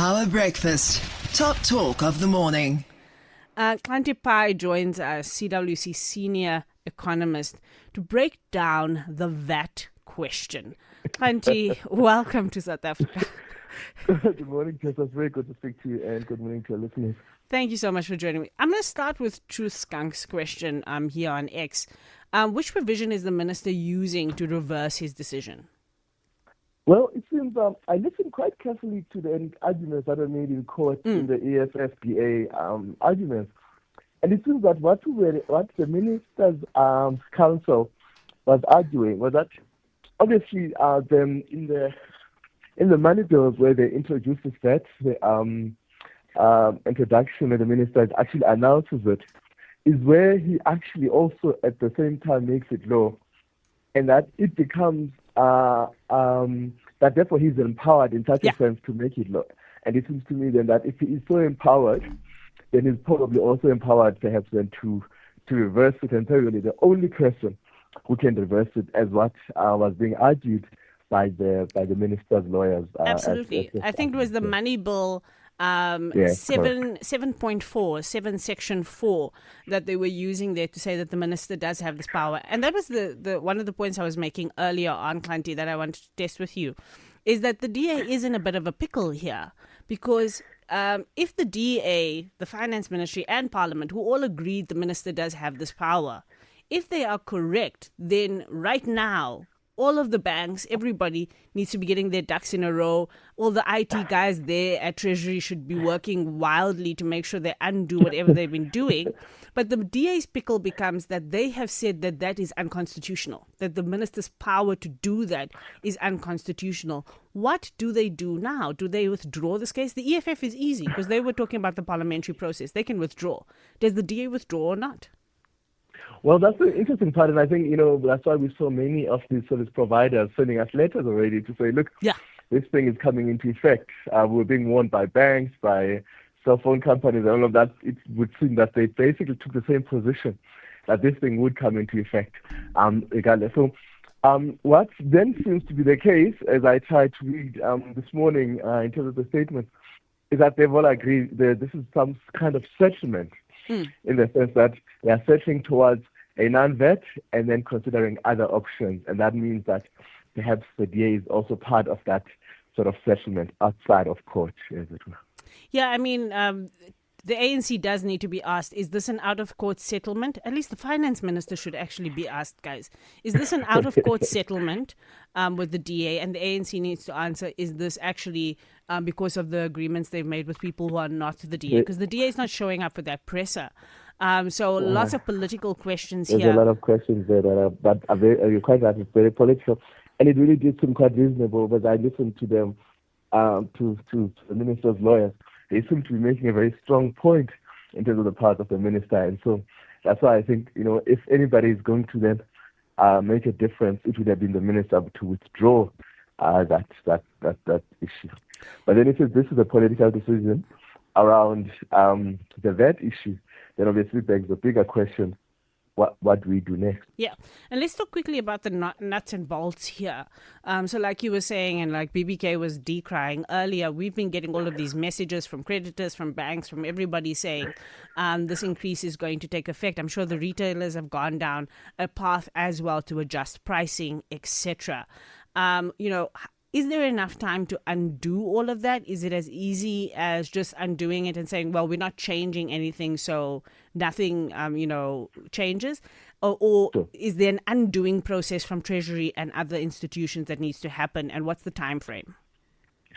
Power Breakfast. Top talk of the morning. Xhanti Payi joins us, CWC senior economist, to break down the VAT question. Xhanti, welcome to South Africa. Good morning, Tessa. It's very good to speak to you, and good morning to our listeners. Thank you so much for joining me. I'm going to start with Truth Skunk's question here on X. Which provision is the minister using to reverse his decision? Well, it seems I listened quite carefully to the arguments that were made in court in the EFFPA arguments, and it seems that what the minister's council was arguing was that obviously in the money bills where they introduced this VAT, the introduction and the minister actually announces it, is where he actually also at the same time makes it law, and that it becomes that therefore he's empowered in such a sense to make it law. And it seems to me then that if he is so empowered, then he's probably also empowered perhaps then to reverse it, and probably the only person who can reverse it, as what was being argued by the minister's lawyers. Absolutely. I think it was the money bill 7.4, 7 section 4 that they were using there to say that the minister does have this power. And that was the one of the points I was making earlier on, Xhanti, that I wanted to test with you, is that the DA is in a bit of a pickle here, because if the DA, the finance ministry and parliament, who all agreed the minister does have this power, if they are correct, then right now all of the banks, everybody needs to be getting their ducks in a row. All the IT guys there at Treasury should be working wildly to make sure they undo whatever they've been doing. But the DA's pickle becomes that they have said that that is unconstitutional, that the minister's power to do that is unconstitutional. What do they do now? Do they withdraw this case? The EFF is easy because they were talking about the parliamentary process. They can withdraw. Does the DA withdraw or not? Well, that's the interesting part, and I think, that's why we saw many of these service providers sending us letters already to say, look, this thing is coming into effect. We're being warned by banks, by cell phone companies, and all of that. It would seem that they basically took the same position, that this thing would come into effect regardless. So what then seems to be the case, as I tried to read this morning in terms of the statement, is that they've all agreed that this is some kind of settlement, in the sense that they are searching towards a non-VAT and then considering other options. And that means that perhaps the DA is also part of that sort of settlement outside of court, as it were. Yeah, I mean, the ANC does need to be asked, is this an out-of-court settlement? At least the finance minister should actually be asked, guys. Is this an out-of-court settlement with the DA? And the ANC needs to answer, is this actually because of the agreements they've made with people who are not the DA? Because the DA is not showing up for that presser. So lots of political questions here. There's a lot of questions there that are very, you're quite right, it's very political. And it really did seem quite reasonable, but I listened to them, to the minister's lawyers. They seem to be making a very strong point in terms of the part of the minister. And so that's why I think, if anybody is going to then make a difference, it would have been the minister to withdraw that issue. But then if this is a political decision around the VAT issue, then obviously begs the bigger question, what do we do next? Yeah. And let's talk quickly about the nuts and bolts here. So like you were saying, and like BBK was decrying earlier, we've been getting all of these messages from creditors, from banks, from everybody saying this increase is going to take effect. I'm sure the retailers have gone down a path as well to adjust pricing, etc. Is there enough time to undo all of that? Is it as easy as just undoing it and saying, well, we're not changing anything, so nothing, changes? Or is there an undoing process from Treasury and other institutions that needs to happen? And what's the time frame?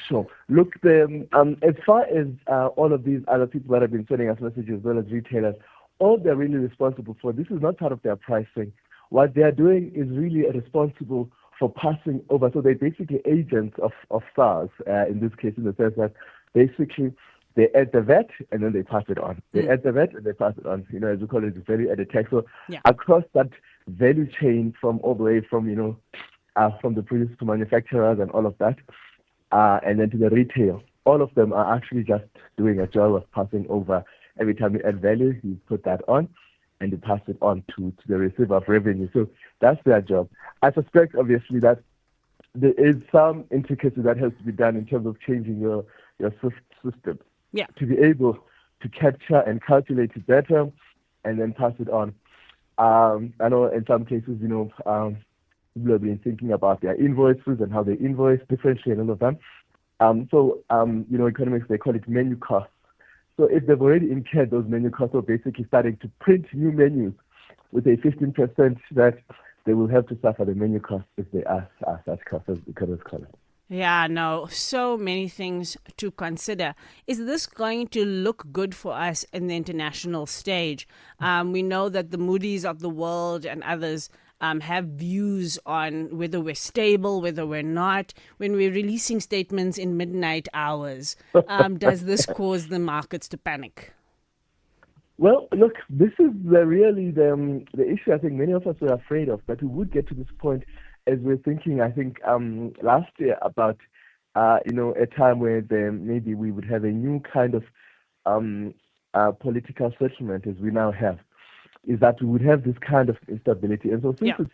Sure. Look, as far as all of these other people that have been sending us messages, as well as retailers, all they're really responsible for, this is not part of their pricing. What they're doing is really responsible for passing over. So they're basically agents of SARS, in this case, in the sense that basically they add the VAT and then they pass it on. They add the VAT and they pass it on. As we call it, it's value added tax. So across that value chain, from all the way from the producers to manufacturers and all of that, and then to the retail, all of them are actually just doing a job of passing over. Every time you add value, you put that on, and you pass it on to the receiver of revenue. So that's their job. I suspect, obviously, that there is some intricacy that has to be done in terms of changing your system Yeah. to be able to capture and calculate it better and then pass it on. I know in some cases, people have been thinking about their invoices and how they invoice differently and all of that. Economists, they call it menu costs. So if they've already incurred those menu costs, or basically starting to print new menus with a 15% that they will have to suffer the menu costs if they are such costs, as economists call it. Yeah, no, so many things to consider. Is this going to look good for us in the international stage? We know that the Moody's of the world and others have views on whether we're stable, whether we're not. When we're releasing statements in midnight hours, does this cause the markets to panic? Well, look, this is really the issue I think many of us were afraid of, that we would get to this point as we're thinking, I think, last year about, a time where maybe we would have a new kind of political settlement as we now have, is that we would have this kind of instability. And so since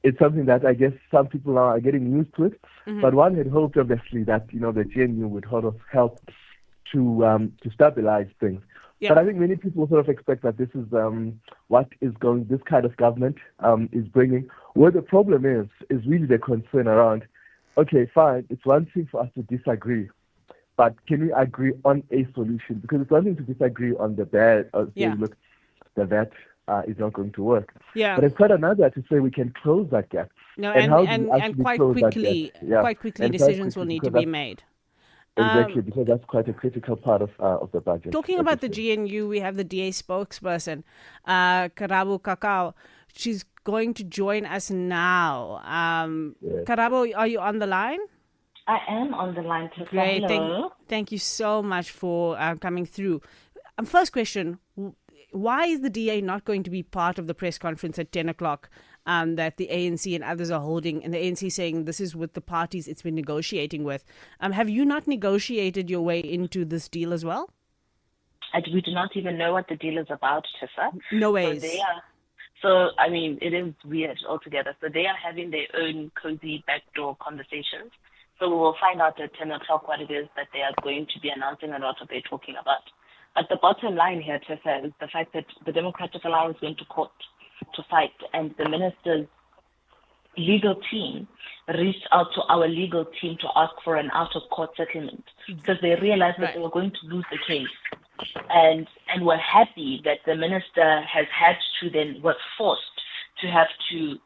it's something that I guess some people now are getting used to it, but one had hoped, obviously, that, the GNU would sort of help to stabilize things. Yeah. But I think many people sort of expect that this is what this kind of government is bringing. Where the problem is really the concern around, okay, fine, it's one thing for us to disagree, but can we agree on a solution? Because it's one thing to disagree on the bad, or say, look, the VAT is not going to work. Yeah. But it's quite another to say we can close that gap. No, and quite quickly, decisions will need to be made. Exactly, because that's quite a critical part of the budget. Talking about the GNU, we have the DA spokesperson, Karabo Khakhau. She's going to join us now. Yes. Karabo, are you on the line? I am on the line, Tessa. Great. Hello. Thank you so much for coming through. First question, why is the DA not going to be part of the press conference at 10 o'clock that the ANC and others are holding, and the ANC saying this is with the parties it's been negotiating with? Have you not negotiated your way into this deal as well? We do not even know what the deal is about, Tessa. No ways. It is weird altogether. So they are having their own cozy backdoor conversations. So we will find out at 10 o'clock what it is that they are going to be announcing and what are they talking about. But the bottom line here, Tessa, is the fact that the Democratic Alliance went to court to fight, and the minister's legal team reached out to our legal team to ask for an out-of-court settlement because they realized that they were going to lose the case. And we're happy that the minister has had to was forced to have to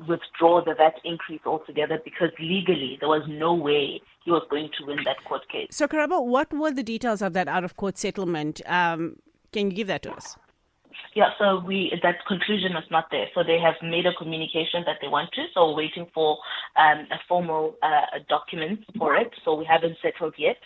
withdraw the VAT increase altogether, because legally there was no way he was going to win that court case. So, Karabo, what were the details of that out-of-court settlement? Can you give that to us? Yeah, so that conclusion is not there. So they have made a communication that they want to. So we're waiting for a formal document for it. So we haven't settled yet.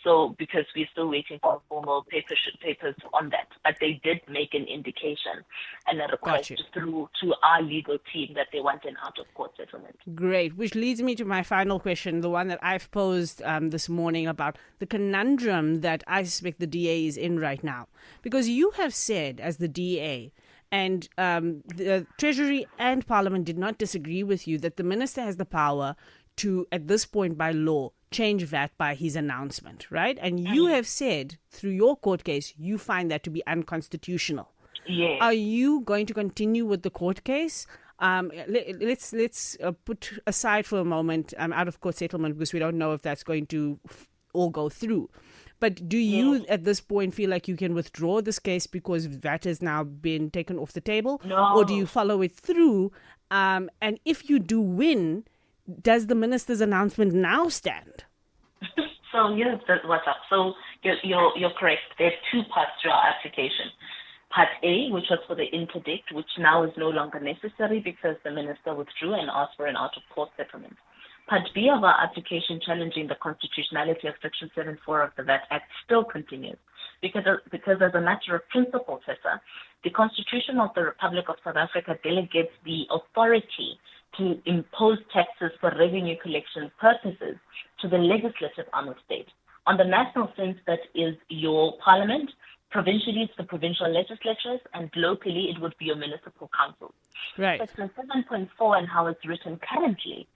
So because we're still waiting for formal papers on that. But they did make an indication and a request through to our legal team that they want an out-of-court settlement. Great, which leads me to my final question, the one that I've posed this morning about the conundrum that I suspect the DA is in right now. Because you have said, as the DA, and the Treasury and Parliament did not disagree with you, that the minister has the power to, at this point by law, change VAT by his announcement, right? And you have said, through your court case, you find that to be unconstitutional. Yes. Are you going to continue with the court case? Let's put aside for a moment out-of-court settlement, because we don't know if that's going to all go through. But do you, at this point, feel like you can withdraw this case because VAT has now been taken off the table? No. Or do you follow it through? And if you do win, does the minister's announcement now stand? So here's what's up. So you're correct. There are two parts to our application. Part A, which was for the interdict, which now is no longer necessary because the minister withdrew and asked for an out-of-court settlement. Part B of our application challenging the constitutionality of Section 7.4 of the VAT Act still continues because as a matter of principle, Tessa, the Constitution of the Republic of South Africa delegates the authority to impose taxes for revenue collection purposes to the legislative arm of state. On the national sense, that is your parliament. Provincially, it's the provincial legislatures, and locally, it would be your municipal council. Right. Section 7.4 and how it's written currently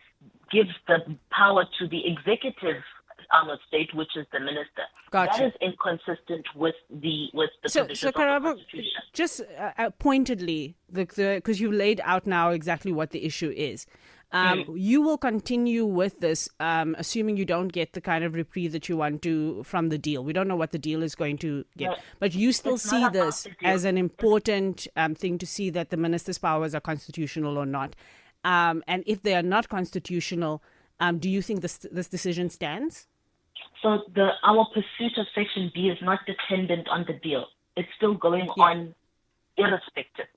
gives the power to the executive arm of state, which is the minister. Gotcha. That is inconsistent with the provisions of the Karabo, Constitution. just pointedly, because you laid out now exactly what the issue is. You will continue with this, assuming you don't get the kind of reprieve that you want to from the deal. We don't know what the deal is going to get, but you still see this as an important thing to see that the minister's powers are constitutional or not. And if they are not constitutional, do you think this decision stands? So our pursuit of Section B is not dependent on the deal. It's still going on irrespective.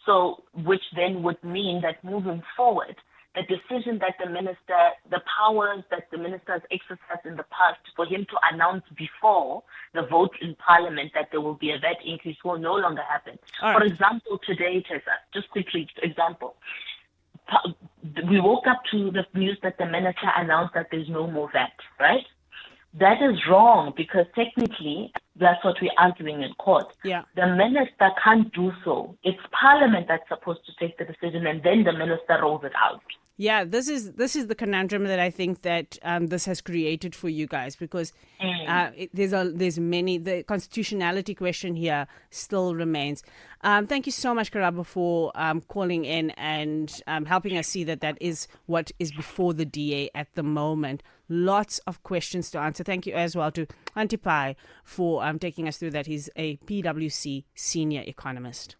So, which then would mean that moving forward, the decision that the powers that the minister has exercised in the past for him to announce before the vote in Parliament that there will be a VAT increase will no longer happen. All For right. example, today, Tessa, just quickly, example, we woke up to the news that the minister announced that there's no more VAT, right? That is wrong because technically that's what we're arguing in court. Yeah. The minister can't do so. It's Parliament that's supposed to take the decision and then the minister rolls it out. Yeah, this is the conundrum that I think that this has created for you guys, because the constitutionality question here still remains. Thank you so much, Karabo, for calling in and helping us see that is what is before the DA at the moment. Lots of questions to answer. Thank you as well to Xhanti Payi for taking us through that. He's a PwC senior economist.